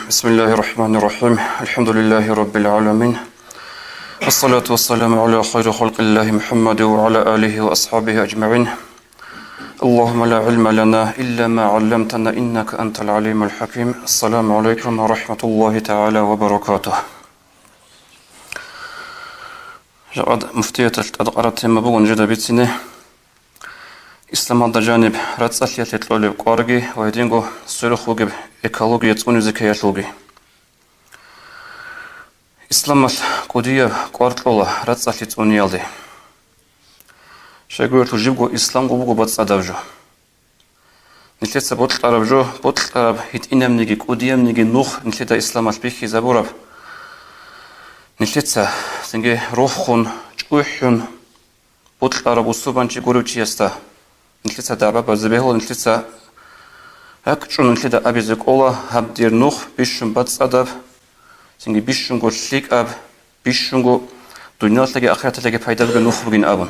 بسم الله الرحمن الرحيم الحمد لله رب العالمين والصلاة والسلام على خير خلق الله محمد وعلى آله وأصحابه أجمعين اللهم لا علم لنا إلا ما علمتنا إنك أنت العليم الحكيم السلام عليكم ورحمة الله تعالى وبركاته جاءت مفتية الأدقرة مبون جدا بيتسيني إسلام جانب راتسالية تلولي قارجي ويدينغو سيرخ وجب إيكولوجيا توني زكاية لوجي إسلام قدية قارتلولا راتسالية توني يالدي شايقول تجيبو إسلام قبوغو باتسادавжу نتلتسا بوتل عربجو بوتل عرب هيت إنامنيجي قديامنيجي نوخ نتلتا إسلام البيخي زابوراب نتلتسا سنجي روحون جوحون بوتل عرب وصوبانشي قروچي يستا نتلتسا دعبابا زبيهو نتلتسا أكتشون نتلتا أبي زكولا هبدير نوخ بيشون باتسادав سنجي بيشونغو شليك أب بيشونغو دنياتلغي آخراتلغي пайдалыгы نوخ بغين أبن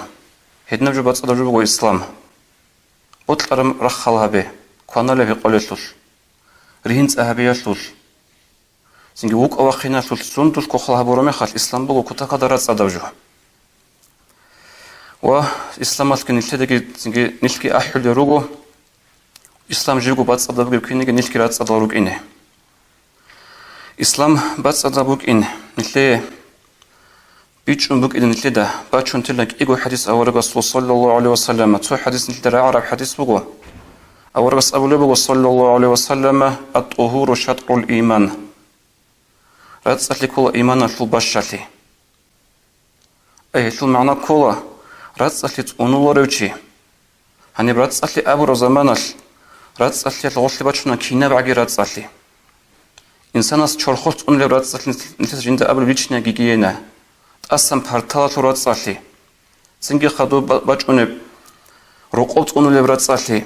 هدنجو باتسادавжу بغو إسلام بوتلارم رخالهابي كوانالهي قوليشلوش ريهنس أهابياشلوش سنجي ووك أواخيناشلوش سوندوش كوخالهابوراميخال إسلام بغو كتاكا даратсадавжу وإسلام أسكن نتلتغي سنجي نتلكي أحولي روغو إسلام جيغو باتسادавгы كينيغي نتلكي راتсадаврук إني إسلام باتсадаврук إن نتلي بيچون بوك إذن نتلي دا باتشون تلك إيغو حديث أورغس صلى الله عليه وسلم تو حديث نتلي دا عرب حديث بوغو أورغس أبولي بوغو صلى الله عليه وسلم الطهور شطر الإيمان راتسالي كولا إيمانا شل باشالي أي شل معنى كولا راتسالي تونولاريوچي هاني راتسالي أبورو زمانال راتسالي لغوشلي باتشونا كينا بعجي راتسالي إنساناس چورخوش تونولي راتسالي نتلي جندا أبل لичная гигиена أسام بارتالاتو راتسالي سنجي خدو باتشوني روقوت تونولي راتسالي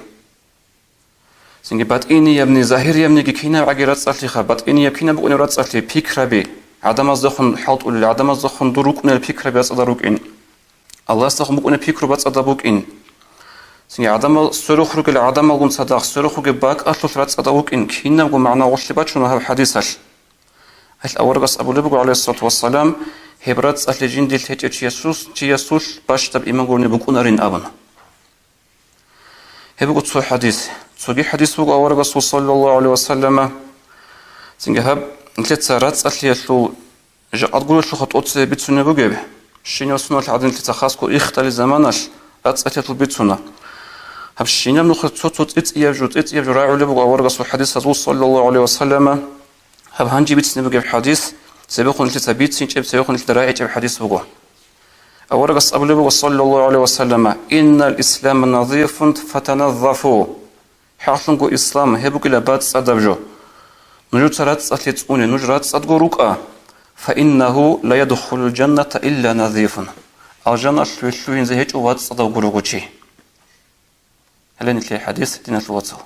سنجي باتيني يبني ظاهر يبني كينا بعجي راتسالي خا باتيني يبكينا بقوني راتسالي بيكرابي عدم أزدخن حالت أولي عدم أزدخن دروكنا البيكرابي أصدروك إن الله أصدخن بقوني بيكرو باتسادابوك إن سنجي عدم سروخروك العدم ألغن صداق سروخروك باك أطلس راتسادابوك إن كينا بقو معنا وشلي باتشونا هاو حديثاش هل أورغس أبو لبقو عليه الصلاة والسلام هبرات أهل جندي الهجة يسوس باشتب إيمان قرني بقون أرين أبن هبقو تسو حديث تسوغي حديث بقو أورغس صلى الله عليه وسلم سنجي هب نتلت رات أهل يسو جاء أتقول شو خط أتسي بيتسوني بقيب الشيني وسنو العدن نتلت خاصكو إختالي زماناش رات أهل يسو بيتسونا هب الشيني منو خط صوت إتيجو راعو لبقو أورغس حديث صلى الله عليه وسلم هب هنجي بيتسني بقيب حديث سيبقون نتلت بيتسين جيب سيبقون نتلت راعي جيب حديث بقو أورغس أبو لبقو صلى الله عليه وسلم إن الإسلام نظيف فتنظفوا حاصلنقو إسلام هبقو لبات صدبجو نجو ترات أتلتوني نجو رات صدقو ركا فإنه لا يدخل الجنة إلا نظيف الجنة شوين زي هيج وات صدقو ركوشي هل نتلي حديث دينا الواتسو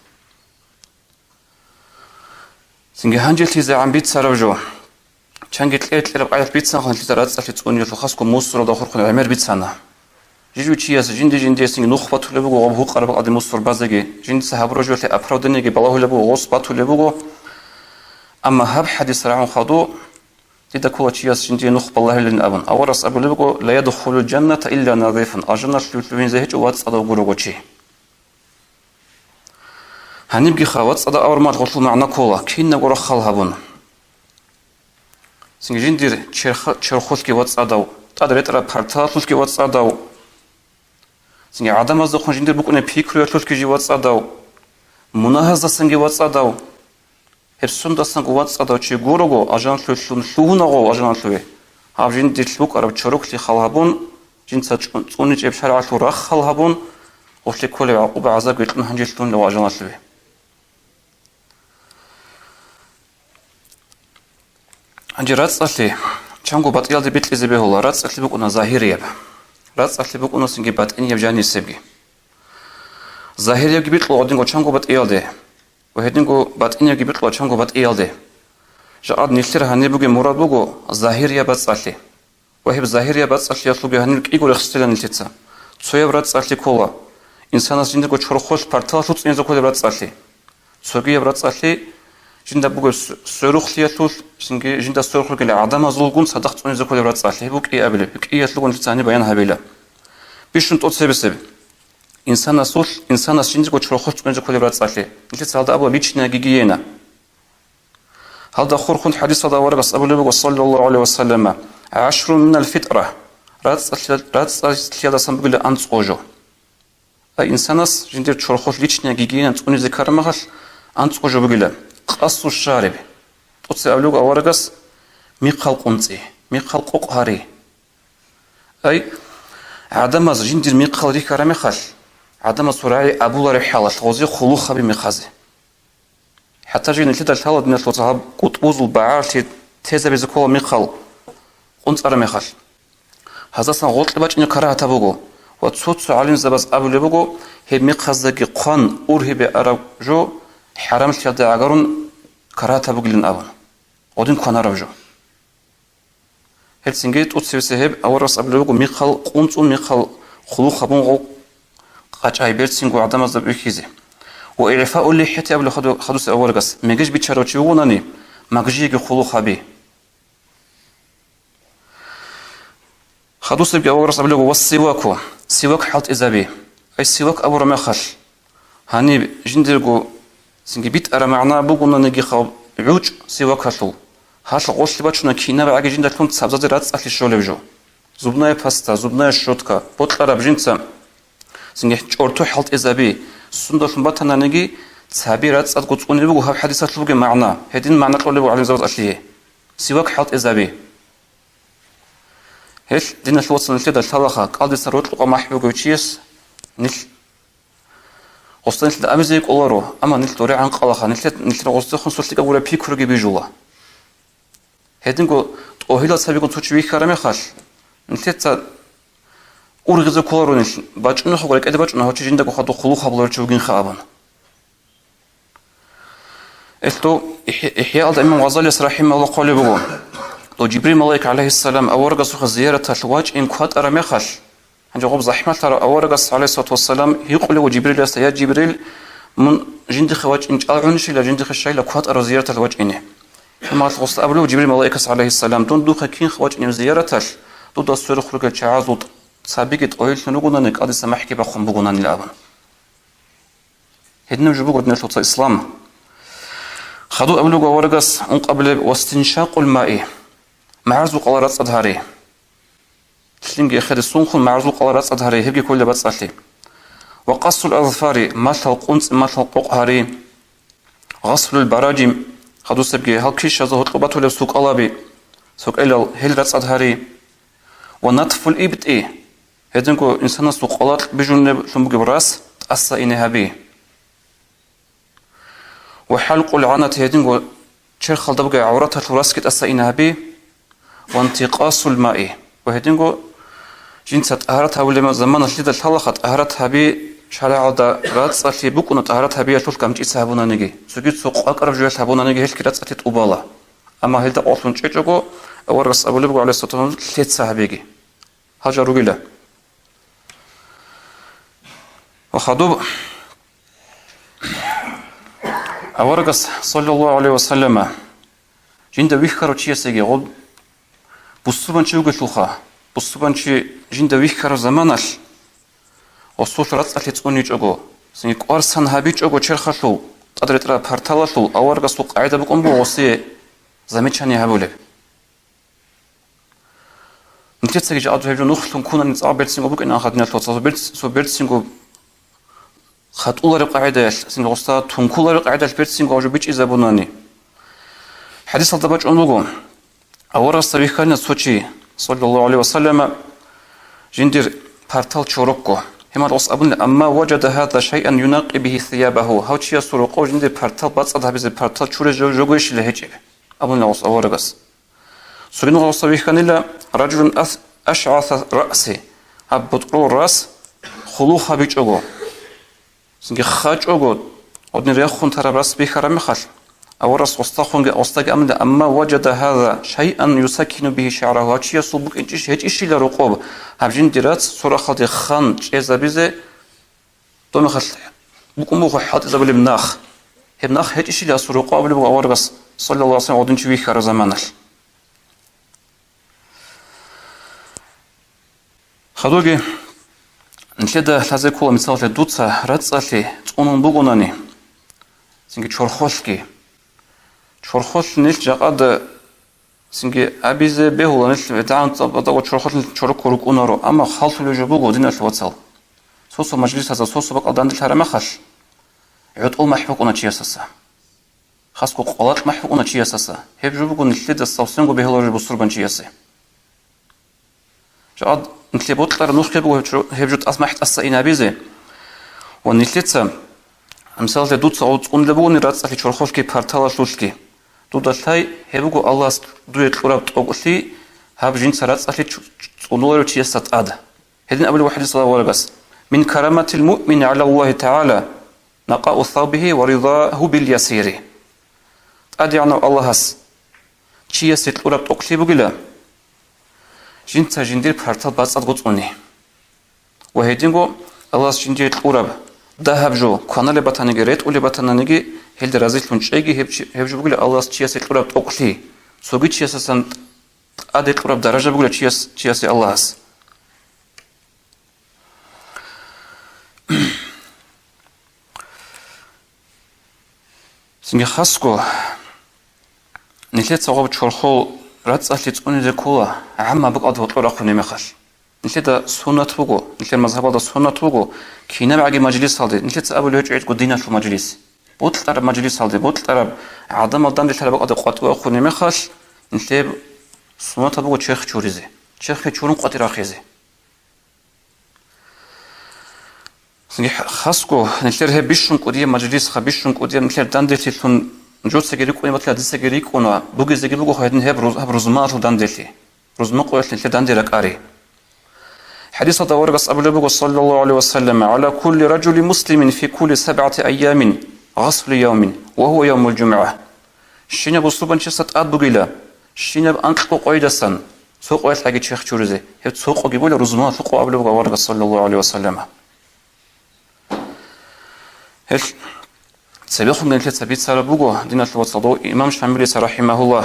سنجي هنجي تلزي عن بيت سربجو چنگی تلت لرب عیات بیتسان خون تلترات سالت اونیو خاص کو مصر و داخل خون عمر بیتسانا جیجو چیاس جندی سینگ نخبت لبگو ابو قرب قد مصر بازگی جند صحاب رجل افرادنگی بالله لبگو غصبت لبگو اما هب حديث راعون خدو تدا كو چیاس جندی نخب الله لن ابن اورس ابو لبگو لا يدخل الجنه الا نظيف اجنه شلوين زهج وات صدا غروغوچي هنيبگي خوات صدا اورمات غسل معنا كولا كين غرو خالهبون سنجندير چرخوشكي واتساداو تادريترا پارتالوشكي واتساداو سنجي عدم از خونجندير بكونه پيكروياتوشكي جي واتساداو مناهزا سنجي واتساداو هرسوندا سنجي واتساداو چي گورغو اجان شلون شلونغو اجان شلوي هاجندير بوك ارب چروكلي خالهابون جنسا چوني جيب شرعاتو رخ خالهابون وفلي كولي عقوبة عذاب يتلون هنجلتون لو اجان شلوي أنجي راتسالي چانگو باتيال دي بيتلي زبيه الله راتسالي بقونا ظاهرية راتسالي بقونا سنجي باتيني يبجاني سبجي ظاهرية بيتلو عدنگو چانگو باتيال دي وهدنگو باتيني بيتلو چانگو باتيال دي جاءد نيشتر هني بوغي مراد بوغو ظاهرية باتسالي وهب ظاهرية باتسالي يطلبي هني إيغو رخستيلا نلتيتسا تسويب راتسالي كولا إنساناس جندگو چورخوش پارتالاشوت إنزو كولي راتسالي تسوغي راتسالي жинда бүгө сөрөхлиятул синге жинда сөрөхлгеле адам азулгун садак цуни заколе рацалли бук и абиле иyatlugун цани баян хабила бишун тот себесеб инсан асул инсан ас жинди гочрохол цуни заколе рацалли иле салда або личная гигиена هذا خورخون حديث هذا ورقص أبو لبق صلى الله عليه وسلم 10 من الفطرة رأس الشيء سنبقى أنت أوجو إنسانس جندير شرخوش ليشنا جيجين أنت أني ذكر مخل أنت أوجو بقى قص الشارب تقص أبو لبق ورقص ميقال قنتي ميقال قهري أي عدم از جندير ميقال ذكر مخل عدم سرعي أبو الله رحالة غزي خلوخ بمخازي حتى جينا لتدا الثالث من الصحاب قطبوز البعار تيزا بيزكولا ميقال قنت أرى ميقال هذا سان غلط لباج إنه كراهة تبوغو وتصوت علين زباز أبو لبوغو هي ميقازداكي قان أورهي بأرى جو حرام الشيادة عقارون كراهة تبوغ لين أبون ودين قان أرى جو هل سنجيت أتسويسي هب أورس أبو لبوغو ميقال قنتون ميقال خلوخ أبونغو قاچاي بيرت سنجو عدم أزدب إكيزي وإعفاء اللي حتى قبل خدوس أول قص مجيش بيتشاروتشي ووناني مجيجي خلوخ أبي خدوس بيجي أول قص قبل والسواكو سواك حالت إزابي أي سواك أبو رمخل هني جندرجو سنجي بيت أرى معنا بقولنا نجي خاب عوج سواك هالو هال غوش لباتشنا كينا بعد جندر كنت سبزة رات أكل شغل بجو زبناء باستا زبناء شوتكا بطل بجنسا سنجي أرتو حالت إزابي سندوش مبتنا نجي تعبيرات أتقول نبغى هاب حديثات لبغى معنا هدين معنا قلبه على زوج أشليه سواك حالت إزابي هش دين الوصل نتيجة الثلاثة قاضي سروت لقى محبوب وشيس نل قصدي نتيجة أمزيك أولارو أما نتيجة دوري عن قلقة نتيجة قصدي خنصوص لك أقول بيكور جي بيجولا هدين قو أهيلا سبيكون توشي بيكارمي خال نتيجة أورغز كولارو نش باج إنه خبرك إذا باج إنه هتشي جندك وخدو خلوخ خبلور تشوجين خابن إلتو إحياء الإمام غزالي رحمه الله قال بقول لو جبريل ملاك عليه السلام أورغز خ زيارة الواج إن كوات أرميخش عند غب زحمة ترى أورغز عليه الصلاة والسلام يقول له جبريل يا جبريل من جندي خواج إن أرعنش إلى جندي خشاي لكوات أر زيارة الواج إنه ما تغص أبلو جبريل ملاك عليه السلام دون دوخ كين خواج إن زيارته دود السر خلق الشعازود سابقت أويل شنوغونا نقادي سمحكي بخون بغونا نلعبن هدنا جبوغ ودنا شوط الإسلام خدو أبلوغ ورقص قبل واستنشاق الماء معرزوق على رأس أظهري تلنجي أخذ السنخ معرزوق على رأس أظهري هبقي كل بتصلي وقص الأظفار مثل قنص مثل قهري غسل البراجم خدو سبقي هل كيش زهد قبطه لسوق ألابي سوق إلال هل رأس أظهري ونطف الإبت هدنكو إنسان سوقالات بجنب شنبقى براس تأسى إنها بي وحلق العنة هدنكو شرخ الدبقى عورتها الراس كتأسى إنها بي وانتقاص الماء وهدنكو جنسة أهرتها ولما زمان الشدة الحلقة أهرتها بي شارع دا راتس أتي بكونة أهرتها بي يشول كم جيسا هبونا نجي سوكيت سوق أقرب جوات هبونا نجي هلك راتس أتي تقبالا أما هل دا أصلا تشجعو أورس أبو لبقى عليه الصلاة والسلام ثلاث ساعة هاجا رجلا وخدوب أورقص صلى الله عليه وسلم جند ويخكرو تشي سيجي غول بوسبان شي وقتلوخا بوسبان شي جند ويخكرو زمانش وصوت رات أتلتوني جوجو سنيك أرسن هابي جوجو شرخلو تدريترا بارتالشلو أورقص قاعدة بكم بوصي زميتشاني هابولي نتيجة سجى عدو هجو نخلون كونا نتعبر سنجو بك إن أخذنا التوصل سو بيرت سنجو خط أول قاعدة سنجو غستا تونكول قاعدة بيرت سنجو جو بيج إذا بناني حديث الضباط أنوغو أورا الصبيحان سوتشي صلى الله عليه وسلم جندير بارتال شوروكو هما الوص أبن أما وجد هذا شيئا ينقي به ثيابه هاوتشي سوروكو جندير بارتال بتصدها بزي بارتال شوري جوجوش لهجي أبن الوص أورغس سبحان الله صبيحان إلا رجل أشعث رأسه أبطرو الرأس خلوها بيجوغو سنجي خاجوغو ودن ريخون ترى رأس بيخرم خل أو رأس أستاق أمن أما وجد هذا شيئا يسكن به شعره وشي يصبك إنتش هيج إشي لرقوب هبجين ديرات صورة خاطي خان جيزا بيزي دومي خل بكم بوخو حاط إذا بلي مناخ هب نخ هج إشي لأسرو قابل بغورغس صلى الله عليه وسلم ودن شوي خير زمانه خدوجي نشدا لازم كل مثال لدوتسا راتسالي تونون بوغوناني سنجي شورخوشكي شورخوش نيل جاقاد سنجي أبيزه بهولا نيل دعان تبغى شورخوش شوركوروك أونارو أما خالص لوجو بوغو دينا الواتسال سوسو مجلس هذا سوسو بقى دان الحرام خش عود أول محبوك أنا شيء أساسا خاصكو قلات محبوك أنا شيء أساسا هب جو بقول نيل الصوصين جو بهولا جو بصور بنشيء أساسا جاقاد نيل بوتلر نوخ بقول هب جو أسمحت أساسا أبيزه ونيلتسا مثال تدوت صوت أن لبوني رأس على شرخوش كي بارتالا شوشكي دودالتاي هبوغو الله دويت قرب تقولي هاب جنس رأس على تقولوا تيسات عاد هذين أول واحد صلى الله عليه وسلم من كرامة المؤمن على الله تعالى نقاء ثوبه ورضاه باليسير أدي عنا الله هس تيسات قرب تقولي بقولا جنس جندير بارتال باس أدغطوني وهيدينغو الله جندير قرب ذهب جو كانال باتانيجي ريت ولي باتانيجي هل رازيل لونشيجي هب جو بقول الله تشياس القرب تقولي سوغي تشياس سن أدي القرب درجة بقول تشياس الله هس سنجي خاصكو نتلت صعوبة شرخو رات أهلت أني ذكولا عما بق أدو طلع خوني مخش نتلت سنة بقو نتلت مذهب هذا سنة بقو كينا بعدي مجلس هذا نتلت أول يوم عيد قدينا في المجلس بوت ترى مجلس هذا بوت ترى عدم الدم نتلت بق أدو قطوة خوني مخش نتلت سنة بقو شيخ شوريزي شيخ شورون قطير أخيزي سنجي خاصكو نتلت هي بيشون قديم مجلس خبيشون قديم نتلت دندتي ثون نجوت سجريك وين بطلع دسجريك ونا بوجي زجري بوجو خيدن هب رزمات ودندتي رزمق ويش نتلت دندرك أري حديث دورقس أبو لبوغ صلى الله عليه وسلم على كل رجل مسلم في كل 7 أيام غسل يوم وهو يوم الجمعة شينا بصوبان شسات أدبوغيلا شينا بأنتقو قويدسان سوق ويش حاجة شيخ شورزي هب سوق وجيبولا رزمات سوق أبو لبوغ ورقس صلى الله عليه وسلم هل سبيخهم من الثلاث سبيت سارة بوغو دين الوصدو إمام شامبلي رحمه الله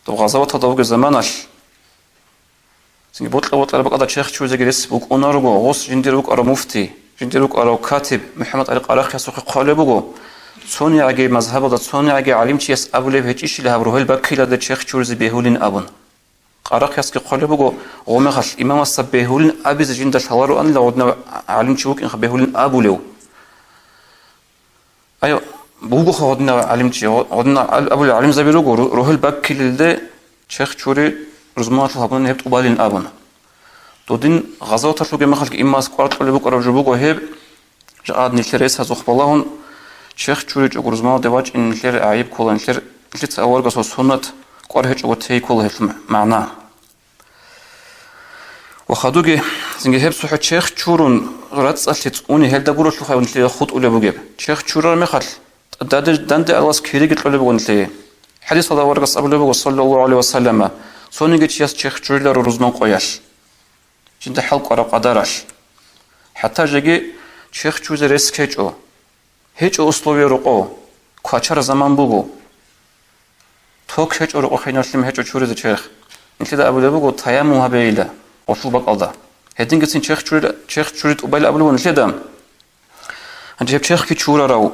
تو غزوات دوغ زمانش سنجي بوتلا بقى شيخ شو زجريس بوك أونارغو غوس جنديروك أرو مفتي جنديروك أرو كاتب محمد علي قراخ يسوق قالبوغو سوني عجي مذهب ده سوني عجي عالم تيس أبو ليه هيش اللي هبروه البكيلة ده شيخ شو زبيهولين أبون قراخ يسوق قالبوغو ومخش إمام السبيهولين أبي زجند شوارو أن لودنا عالم شوك إن خبيهولين أبو ليه أيوة بوغو خودنا عالم تي خودنا أبو العالم زبيروغو روح البكيلة ده شيخ شوري رزمات الهابون هبت قبالين أبون تودين غزوات شو جمع خلق إما سكوارت ولا بكرة جبوك وهب جاد نشريس هزوخ باللهون شيخ شوري جو رزمات دواج إن نشر عيب كله نشر ليت أول قصة سنة قاره جو تهي كله معناه وخدوجي زنجي هب صحة شيخ شورون رأس ألت أوني هل دبورة شو خاون تلي خط ولا بجيب شيخ شورون مخل دند الله سكيريك ولا بقول تلي حديث هذا ورقة أبو لبوغ صلى الله عليه وسلم سونيجي تياس شيخ شوري رزمان قياش جند حلق أرق قدرش حتى جيجي شيخ شوزي ريسكيج أو هيج أسلوبي رقو كواتشار زمان بوغو توك هيج أرقو خيناشلم هيج شوري شيخ انت دا أبو لبوغ تيامو هبيلا وصل بق الله هدين قسين شيخ شوري تقبل أبو لبوغ انت دا هنجيب شيخ كي شورا راو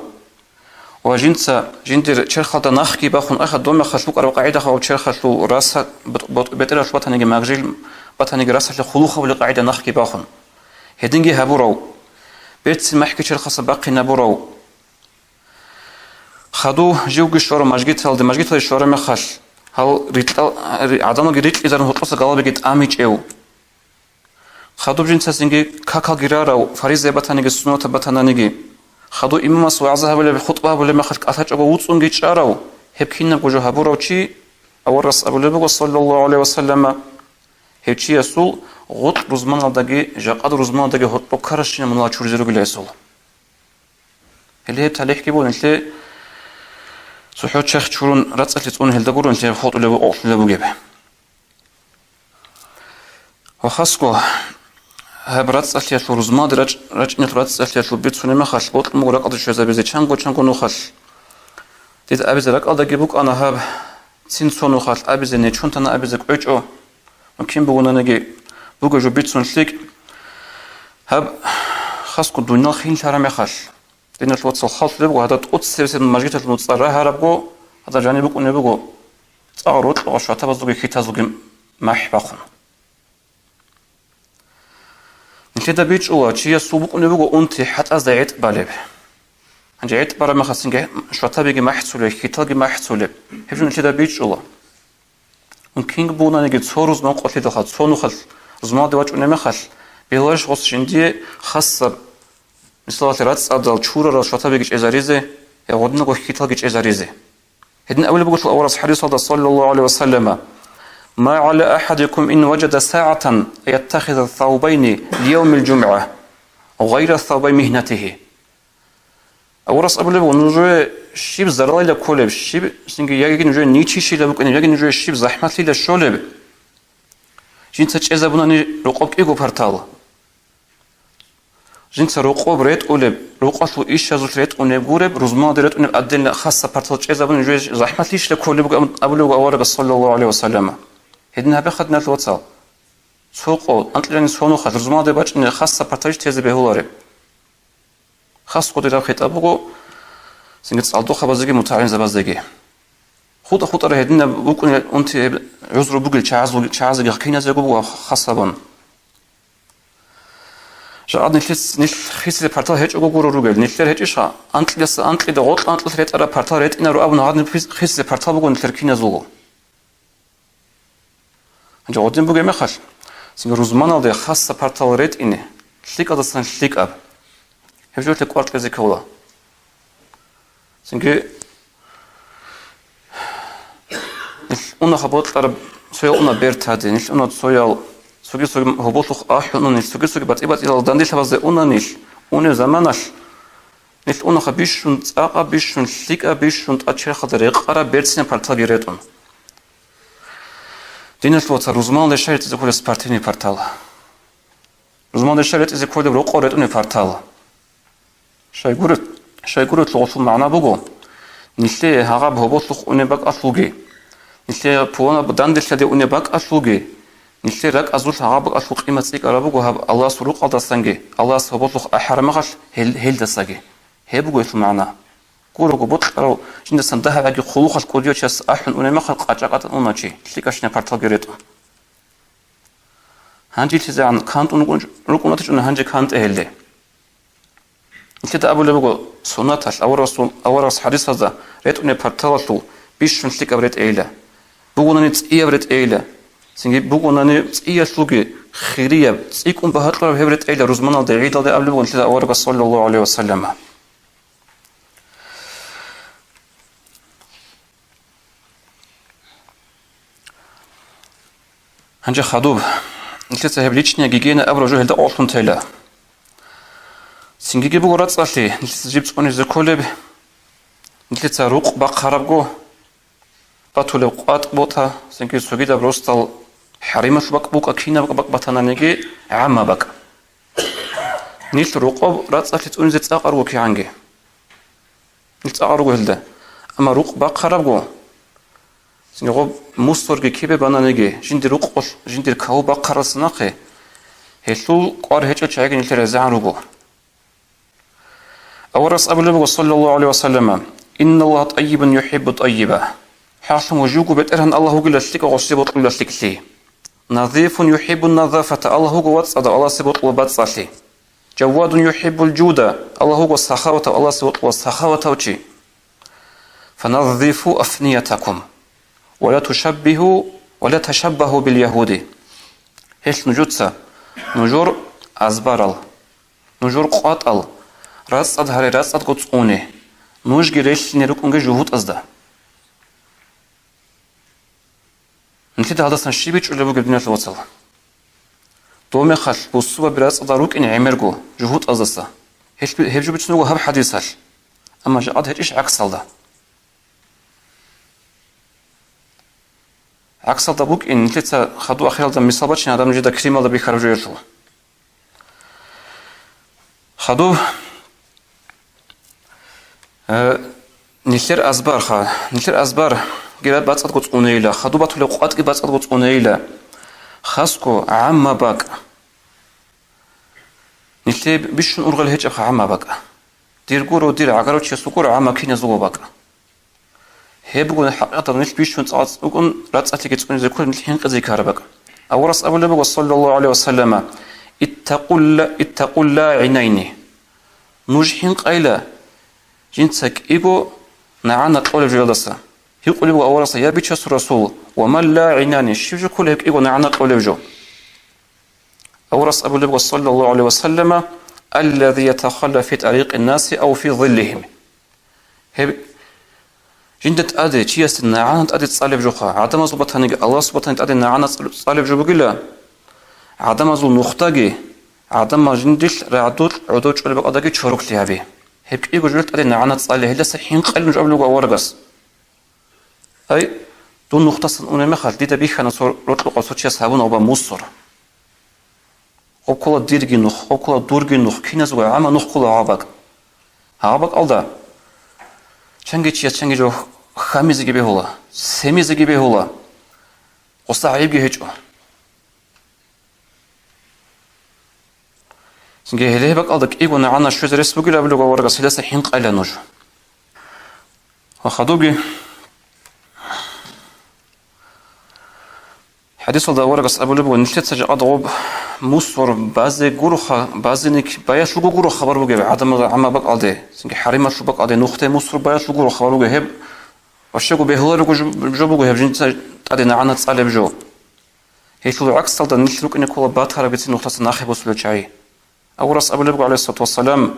وجنسا جندر شيخ هذا نخكي باخون أخذ دوم خشلوك أربع قاعدة خو شيخ خشلو راسه بتلا شو بتهنيج مغجيل بتهنيج راسه خلوخه ولا قاعدة نخكي باخون هدينجي هبورو بيت محكي شيخ خاص باقي نبورو خدو جوج شورا مججيت هالد مججيت الشورا مخش هل ريتل عدم جريت إذا نحطه قلبي جت أميج أو خدو جنسا سنجي كاكا جرارو فريزة بتهنيج سنوة بتهنيجي خدو إمام سوعزها ولا بخطبة ولا ما خلق أثاج أبو وطن جيت شارو هبكينا بوجه هبورو شيء أول رأس أبو لبوغ صلى الله عليه وسلم هيتشي يسول غط رزمان الدقي جاقاد رزمان الدقي هط بكرشين من الله شوري زروق يسول اللي هي بتاليح كيبون اللي سحوت شيخ شورون رأس اللي تقول هل دقورون اللي خط لبوغ جيبه وخاصكو هب رأس اللي شو رزمان درج رجني رأس اللي شو بيت سنة ما خش بوت المغرق قدر شو زبيزي چنگو نخش Dit abize rak alda gebuk ana hab sin sonu khal abize ne chuntana abize qocho. Kim bugunanagi bugo jo bitsunlik hab khasku dunya khin tarame khal. Dina tlotso khalt lebu hada tot sevsen majgitat nutsara harabgo hada jani buk unebugo tsarut qashata bazdugi khitazdugi mahbaqun. Niteda bichua chia subuk unebugo unti hatta zait baleb. Anjayet bara makhasinge shwatabigi mahsule khitagi mahsule. Hebjun niteda bichua. Un king bunanigi tsoruz non qotida khat sonu khal zmade wach uneme khal. Белаш гос шинди хасса мислат рац адал чурара шатабигич эзаризе я годного хиталгич эзаризе хедин авле бугус аврас хадис саллаллаху алейхи ва саллама ما على أحدكم إن وجد ساعة يتخذ الثوبين ليوم الجمعة غير الثوبين مهنته أورس أبو لبو نجوى شيب زرالي لكولب شيب سنجي يجي نجوى نيتشي شي لبوك إن يجي نجوى شيب زحمت لي لشولب جين تج إذا بناني رقاب إيجو برتال جين سرقاب ريت أولب رقاصو إيش يزول ريت ونبغورب رزمان دريت ونب أدنى خاصة برتال إذا بناني نجوى زحمت ليش لكولب أبو لبو أورب صلى الله عليه وسلم هدنا بخدنا الوصال سوق أنت لين سونو خد رزمان دريت إن خاصة برتالش تيزي بهولارب خاص خودی را خطابو سنگت سالدو خبازگی متعین زبازگی خود را هدینا بکن اونتی عذر بگل چازگی خیلی زگو بگو خاصبان جاد نیست خیلی پرتال هیچ اگو رو گل نیست هیچش انتلی دعوت انتلی رت را پرتال رت این رو ابن هاد خیلی پرتال بگو نیست خیلی زگو انجا قدیم بگه میخواد سنگ روزمان آده خاص پرتال رت اینه شلیک آدستان شلیک اب هفجورت کوارت کزی کولا سنگی اونا خبرت را سویا اونا برتادی نیش اونا سویا سوگی هبوطخ آهیون نیش سوگی بات ایل دندی شبازه اونا نیش اون زمانش نیش اونا خبیشون آقا بیشون شلیک بیشون آچر خدری قرار برسیم پرتال بیرتون دینش لوتا روزمان لشریت از کل سپارتینی پرتال روزمان لشریت از کل رو قارتونی پرتال شايقولت لغوصل معنا بغو نشلي هاغا بهبوطلق أنباك أصلوغي نشلي بوانا بداندش لدي أنباك أصلوغي نشلي راك أزول هاغا بك أصلوغ قيمة سيك أرابوغو هاب الله سروق ألدستانغي الله سهبوطلق أحرمغش هيل دستاغي هي بغو يثل معنا قولوغو بوطلق أرو جند سندها باقي خلوخ الكوديو چاس أحن أنمخل قاچاقات أناچي شليكاشنا پرتال گريتو هانجي تيزي عن كانت رقوناتش أن هانجي كانت أهلي إنتي أبو لبغو سناتش أورس حديث هذا ريت أني برتالتو بيشون شليك أبريت إيلا بغوناني تسئي أبريت إيلا سنجي بغوناني تسئي سلوكي خيرية تسئيكم بهاتلو بهبريت إيلا رزمانا دي عيدا دي أبو لبغو إنتي أورس صلى الله عليه وسلم هنجي خادوب إنتي تهبليتشني جيجينا أبرو جوهل دا أوصن تيلا سنجي بقول رأسي نلتس جيبس أني زكولب نلتس روق بقربجو بطول وقات بوتا سنجي سويدا بروستال حريمة بق أكينا بق بطنا نجي عامة بق نلت روق رأسي توني زت أقربو كي عنجي نلت أقربو هلدا أما روق بقربجو سنجي غو مستورجي كيبه بنا نجي جندي روق جندي كاو بقرصناقي هلو قار هيك شيء نلت رزعان روجو أورس أبو لبغ صلى الله عليه وسلم إن الله طيب يحب طيبة حاصم وجوك بترهن الله قل لك وصيبط قل لك لي نظيف يحب النظافة الله هو وصد الله سبط وبتص لي جواد يحب الجودة الله هو السخاوة الله سبط والسخاوة وشي فنظفوا أفنيتكم ولا تشبهوا باليهود هيش نجوتسا نجور أزبارل نجور قاتل راس أظهر راس أتقطع أونه نوش جريش نروك أنجي جهود أزدا نتيجة هذا سنشيبيش ولا بقى بنيات الوصل دومي خل بوسوا براس أضاروك إن عمرجو جهود أزدا هيجو بتشنو هب حديث أما جاد هيش عكس هذا عكس هذا بوك إن نتيجة خدوا أخيرا ده مصابتش هذا مجد كريم هذا بيخرجوا يرتو خدوا نشر أزبار نشر أزبار جرات باتقد قط قنيلة خدوبة لقات كي باتقد قط قنيلة خاسكو عم باك نشلي بيش نورغل هيج أخ عم باك دير قورو دير عقارو تشسوكور عم كين زوجو باك هيبقون حقيقة نش بيش نتصعد وكون راتساتي كتقول زي كل نحين قزي كهرباك أورس أبو النبي صلى الله عليه وسلم اتقوا الله عينيني نوجحين قايلة جنسك إيجو نعانا تقول جلدسة يقول إيجو أورس يا بيتشس الرسول وما لا عيناني شوف كل هيك إيجو نعانا تقول جو أورس أبو النبي صلى الله عليه وسلم الذي يتخلى في طريق الناس أو في ظلهم هيك جندت أدي تيست نعانا تأدي تصالب جوخا عدم زبطاني الله سبحانه تأدي نعانا تصالب جو بقيلا عدم زو نختاجي عدم جندش رعدود عدود شو اللي بقى دقيق شروك ليها به هيك إيجو جلت أدي نعانا تصالي هلا سحين قلب نجاب لقوا ورقص أي دون نختص أنا مخال دي تبيخ أنا صور رطلق صوتش يسحبون أو بمصر أو كل ديرجي نخ أو كل دورجي نخ كنا زوا عما نخ كل عابك ألدا شنجي شنجي جو خامز جبه الله سميز جبه الله وصعيب جهجو شنجي هله بق ألدك إيجو نعنا شو زرس بقول أبلغ ورقة هلا سحين قايل نوج وخدوجي حديث الله ورقة أبو لبو نشيت سجى أضرب مصر بعض جروخ بعضينك بايش لقو جروخ خبر بقى عدم عم بق ألده سنك حريم شو بق ألده نقطة مصر بايش لقو خبر بقى هب وشكو بهلا لقو جو بقى هب جنت أدينا عنا تصالح جو هيك لو عكس صلدا نشلوك إن كل بات هربت نقطة ناخب وصل شيء أورس أبو لبو عليه الصلاة والسلام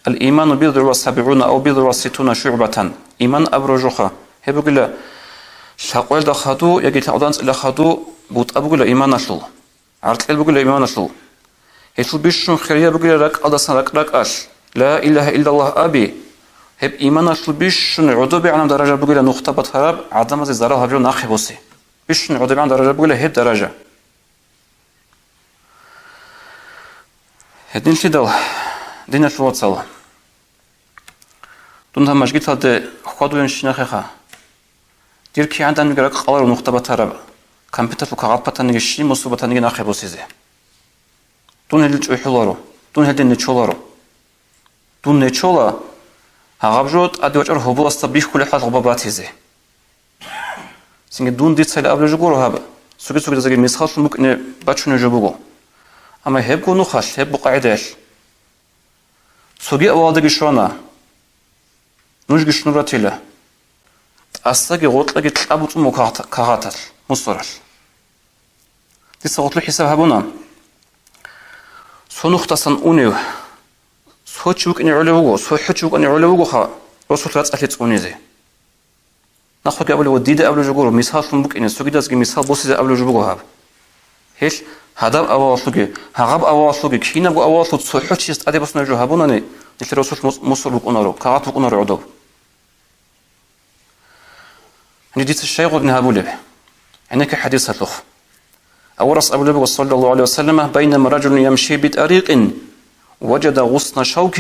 الإيمان بضع وسبعون أو بضع وستون شعبة إيمان أبرجوخا هب بقول شاقول دخدو يجي تعودانس إلى خدو بوت أبو قل إيمان أشلو عرض بقول إيمان أشلو هيشل بيشون خيرية بقول رك أدسان رك أش لا إله إلا الله أبي هب إيمان أشلو بيشون عدو بعنا درجة بقول نقطة بتهرب عدم زي زرا هبلو ناخي بوسي بيشون عدو بعنا درجة بقول هب درجة هدين شدال دين شو وصل دون هم مشجيت هذا خدو ينشنا خيخا دير كي عندنا نقرأ قلار ونقطة بتهرب كمبيوتر وكعب بتاني الشيء مصوب بتاني ناخي بوسيزه دون هالج أحلارو دون هالدين نتشولارو دون نتشولا هعبجوت أديوج أره هبول استبيح كل حال غباباتيزه سنج دون ديت سال أبلج جورو هذا سوق زي مسخاش ممكن باتشون يجيبوه أما هبكو نخاش هبكو قاعدش سوق أوادق شوانا نوج شنوراتيله أستاجي غطلق تلعبوا مكاهاتل مصرش تسا غطلو حساب هبونا سو نختصن أونيو سو تشوك أني علوغو سو حتشوك أني علوغو خا رسول رات أتلت أونيزي نخوك أبلو وديدة أبلو جغورو مثال فنبوك إني سو جدازي مثال بوسيزي أبلو جغورو هاب هيش هداب أواسلوغي هغاب أواسلوغي كينا بو أواسلوغ سو حتشيست أدي بس نجو هبونا ني نتل رسول مصر بوك أونارو كاغات بوك أونارو عدو نديت الشيء قد نهابو له هناك حديث هتلخ أورس أبو لبو صلى الله عليه وسلم بينما رجل يمشي بطريق وجد غصن شوك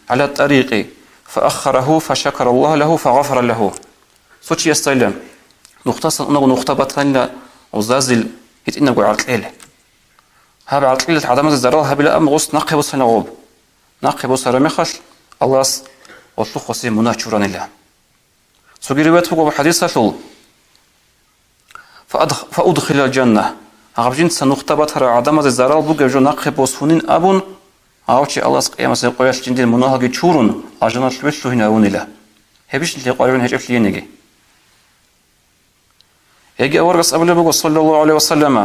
على الطريق فأخره فشكر الله له فغفر له سوتش يستلم نختصر أنه نقطة بطلنا وزازل هيت إنه عرقيل هذا عرقيل عدم الزرار هبلا أم غصن نقي وصل غوب نقي وصل مخش الله وطلق وسيم مناشورا الله سوغي رواية فوق حديث شل فأدخل الجنة عبجين سنختبت هر عدم الزرار بوجه جو نقب وسونين أبون عاوشي الله سقيا مثلا قياس جندي المناهج تشورون عجنا شويش هنا ونلا هبيش اللي قارين هجف لي نجي يجي أورس أبو لبوق صلى الله عليه وسلم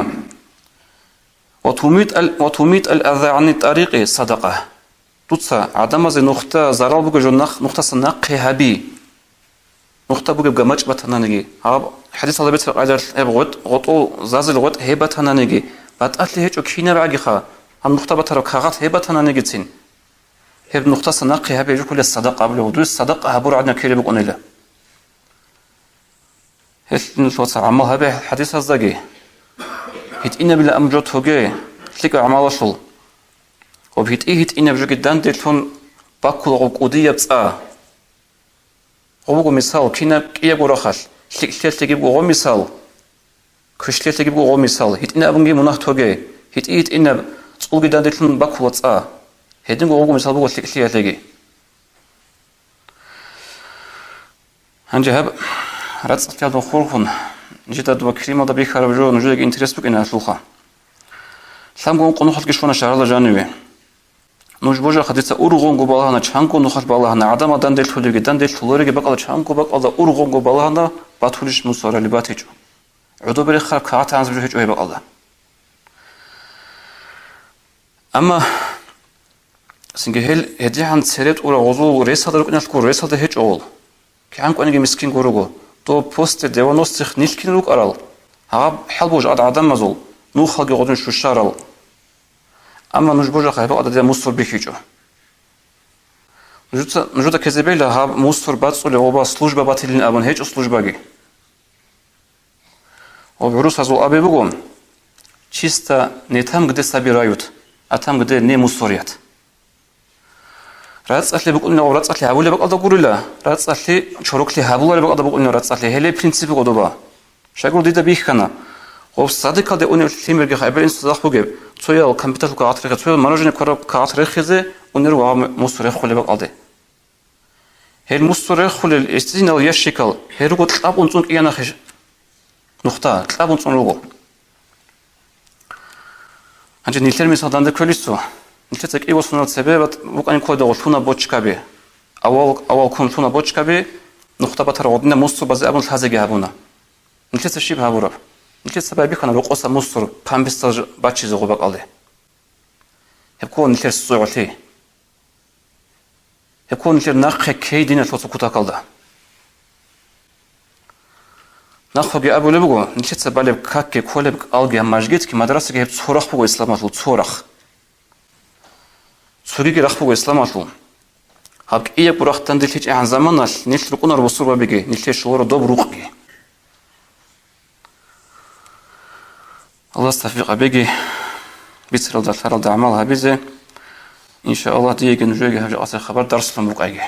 وتميت الأذى عن الطريق صدقة تتصى عدم النقطة زرار بوجه جو نقطة سنقي هبي نقطة بوجه بجماج بتهنانجي هاب حديث الله بيت قاعد غطو زازل غط هبة تهنانجي بتقتل هيك وكينا بعدي خا هم نقطة بترى كغط هبة تهنانجي تين هب نقطة سنقي هبي يجو كل الصدقة قبل ودوس الصدقة هبور عندنا كيلو بقول له هيك نشوف عمل هبي حديث هزاجي هيت إن بلا أمجد هوجي تلقى عمل شل وبهيت إن بجو جدا دلتون باكل عقودية بسا قوبو مثال كينا كيا غورخال ليكلتيغي بو مثال كشلتيغي بو مثال هيتنا ابنغي مناختوغي هيت إن تقولي دادلن باكوات사 هيدن قوبو مثال بو ليكلتيغي هنجهب راتس أتيادو خورخون جدا دو كريما دا بيخار بجو نجوك انترس بك إن أسلوخا سامقون قنوخات كشونا شارلا جانوي نجبوجا خديتا أورغون قبالهانا چانقو نخال بالهانا عدم داندل توليغي داندل تولوريغي بقال چانقو بقال أورغون قبالهانا باتوليش مصورة لباتيجو عدو بري خراب كاعتا عنز بجو هيجو هي بقال أما سنجهل هدي عن سيريت أورا غزو ريسال دروك نالكو ريسال ده هيج أول كعنكو أنجي مسكين غوروغو تو بوست ديوانوستيخ نيلكين روك أرال هاب حلبوج عد عدم مزول نو خلقي غدون شوشارال أما نجبوجا خيبا عدد مصور بيكيجو نجودا كذبيلا هاب مصور باتسولي وبا سلوجبا باتيلين أبن هيج سلوجباجي وبعروس هزول أبي بقوم чисто не там, где собирают, а там, где не мусорят. رأس أهل بقولنا ورأس أهل هؤلاء بقول قولنا رأس أهل شروك لي هؤلاء بقول بقولنا رأس أهل هلا برينسيپ قدوبا شكل ديدا بيخنا خب صادق هذا أني تيمر جه خبر إنسان بقول تويا الكمبيوتر كاتريخ تويا مناجين كاتريخ خزة ونروا مصرخ خلي بقول هل مصرخ خلي الاستثناء يشكل هرقو تلعب ونصون إيانا خش نقطة تلعب ونصون لوجو هنجي نيلتر مثال داند كوليسو نيلتك إيه وصلنا السبب وكان كودا وثونا بوتشكابي أول كون ثونا بوتشكابي نقطة بتر ودنا مصر بعض أبون الحزة جابونا نيلتك شيء بهابورا نيلتك سبب خنا رقصة مصر بامبستاج باتشي زغبق عليه هبكون نيلتك الصعوتي هبكون نيلتك ناقة كيدين توصل كوتا كالدا ناخوغي أبو لبغو نيلتك سبب كاكي كولب ألجي هماجيت كي مدرسة جهب صورخ بغو إسلام أطول صورخ سوريكي رخبو إسلام أطول هاك إيه براختان دلتيج عن زمان نيلتك رقونا ربصور ببيجي نيلتك شلور دوب روخي الله استفيق بيجي بيتر الدار الأعمال هبيزة إن شاء الله تيجي نجوي هبج أصل خبر درس لمبقى